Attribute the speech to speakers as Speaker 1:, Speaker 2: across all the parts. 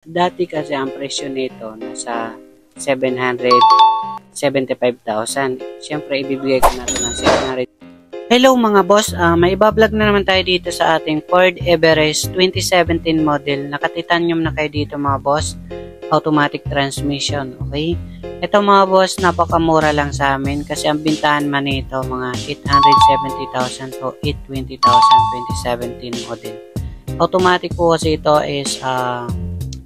Speaker 1: Dati kasi ang presyo nito nasa 775,000. Siyempre, ibibigay ko na ito ng 700. Hello mga boss, may ibablog na naman tayo dito sa ating Ford Everest 2017 model. Naka-titanium na kayo dito mga boss. Automatic transmission, okay? Ito mga boss, napakamura lang sa amin kasi ang bintahan man nito mga 870,000 to 820,000 2017 model. Automatic po kasi ito is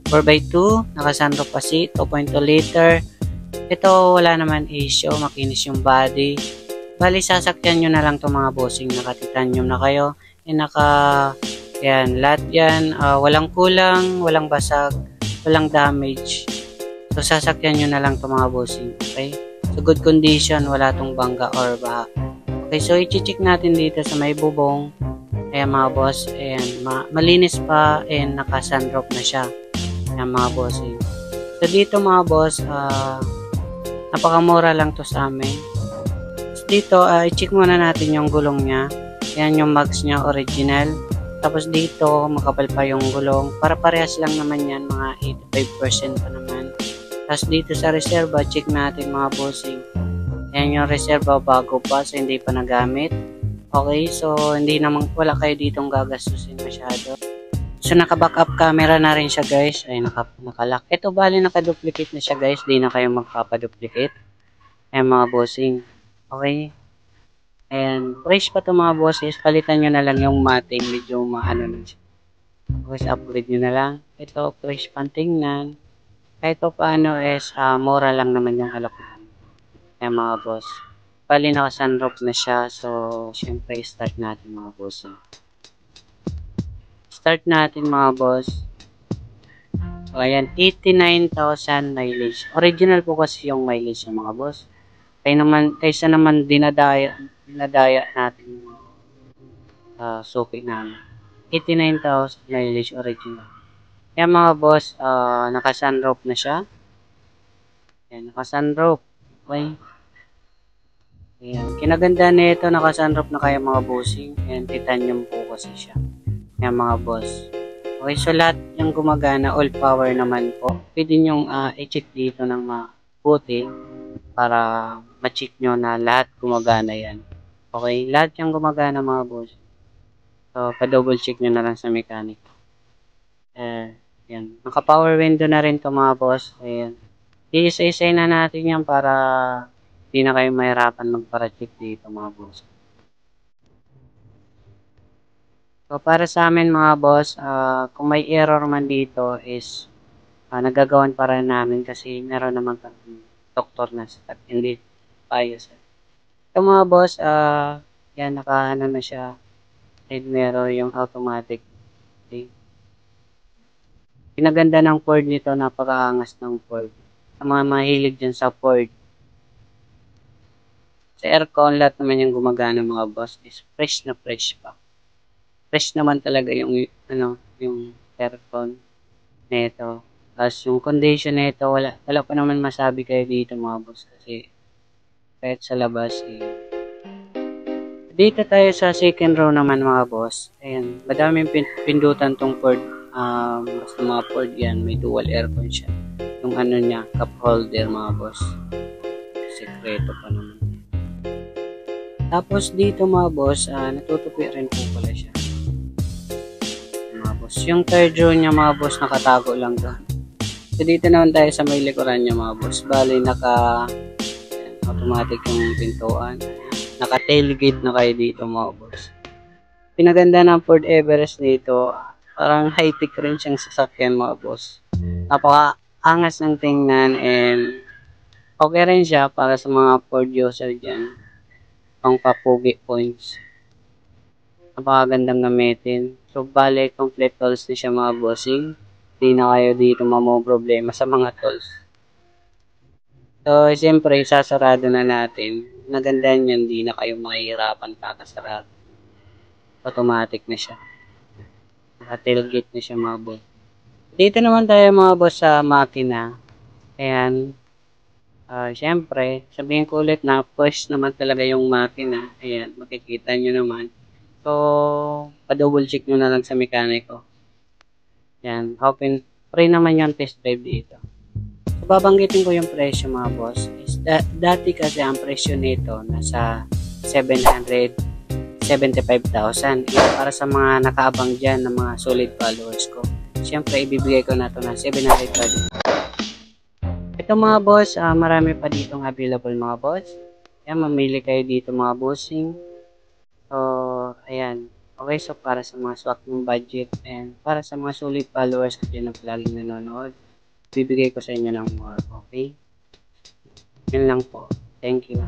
Speaker 1: 4x2, naka-sunroof kasi, 2.2 liter. Ito wala naman issue, makinis yung body. Bali, sasakyan nyo na lang itong mga bossing, naka-titanium na kayo. Yan, lahat yan, walang kulang, walang basag, walang damage. So, sasakyan nyo na lang itong mga bossing, okay? So, good condition, wala itong bangga or baha. Okay, so, i-check natin dito sa may bubong. Ayan mga boss, ayan, malinis pa, and naka-sunroof na siya. Ayan mga bossing. So, dito mga boss, napakamura lang to sa amin. Dito, i-check muna natin yung gulong niya. Yan yung mags niya, original. Tapos dito, makapal pa yung gulong. Para parehas lang naman yan, mga 85% pa naman. Tapos dito sa reserva, check natin mga bossing. Yan yung reserva bago pa, so hindi pa nagamit. Okay, so hindi naman, wala kayo ditong gagastusin masyado. So naka-backup camera na rin siya guys. Ay, nakalock. Ito bali naka-duplicate na siya guys. Di na kayo magpapaduplicate. Ayan mga bossing. Okay. And fresh pa ito mga bosses. Palitan nyo na lang yung mating. Medyo maano na siya. Okay, upgrade nyo na lang. Ito fresh pang tingnan. Kahit pa paano is mura lang naman yung alok. Ayan mga boss. Bali naka-sunroof na siya. So syempre start natin mga boss. Start natin mga boss. So ayan, 89,000 mileage. Original po kasi yung mileage ng mga boss. Kaysa naman dinadaya natin suki namin. 89,000 mileage original. Yan mga boss, naka-sunroof na siya. Yan, naka-sunroof. Okay. Yan. Kinaganda nito, naka-sunroof na kayo mga bossing. Yan, titanium po kasi siya. Yan mga boss. Okay, so lahat yung gumagana, all power naman po. Pwede nyo i-check dito ng mabuti para ma-check nyo na lahat gumagana yan. Okay, lahat yung gumagana mga boss. So, pa-double check nyo na lang sa mechanic. Yan. Naka-power window na rin to mga boss. Ayan. I-isa-isay na natin yan para hindi na kayo mahirapan magpara-check dito mga boss. So, para sa amin mga boss, kung may error man dito is nagagawan para namin kasi meron naman kami doktor na sa hindi bias. So mga boss, yan nakaano na siya. Side mirror yung automatic. Okay. Pinaganda ng Ford nito, napakaangas ng Ford. Sa mga mahilig dyan sa Ford. Sa aircon, lahat naman yung gumagana mga boss is fresh na fresh pa. Fresh naman talaga yung aircon nito. Tapos yung condition nito, wala pa naman masabi kayo dito mga boss kasi kahit sa labas dito tayo sa second row naman mga boss. Ayan, madaming pindutan tong Ford. Basta mga Ford yan, may dual aircon siya. Yung ano niya, cup holder mga boss. Sekreto pa naman. Tapos dito mga boss, natutupi rin po pala siya. Mga boss, yung third row niya mga boss, nakatago lang doon. So dito naman tayo sa may likuran niya mga boss. Bali automatic yung pintuan. Naka-tailgate na kayo dito mga boss. Pinaganda ng Ford Everest dito, parang high-tech rin siyang sasakyan mga boss. Napaka-angas ng tingnan and okay rin siya para sa mga Ford user dyan. Pang papugi points. Napakagandang gamitin. So, bale, complete tools na siya mga bossing. Hindi na kayo dito problema sa mga tools. So, siyempre, sasarado na natin. Nagandaan yan, hindi na kayo mahihirapan kakasarado. Automatic na siya. Naka-tailgate na siya mga boss. Dito naman tayo mga boss sa makina. Ayan. Siyempre, sabihin ko ulit na push naman talaga yung makina. Ayan, makikita nyo naman. So, pa-double check nyo na lang sa mekaniko. Ayan, Free naman yung test drive dito. So, babanggitin ko yung presyo mga boss. Is dati kasi ang presyo nito nasa 775,000. Para sa mga nakaabang dyan ng mga solid followers ko. Siyempre, ibibigay ko na ito ng 730. Ito mga boss, marami pa ditong available mga boss. Ayan, mamili kayo dito mga bossing. So, ayan. Okay, so para sa mga swak ng budget and para sa mga solid followers kasi na laging nanonood, bibigay ko sa inyo ng more, okay? Yun lang po. Thank you.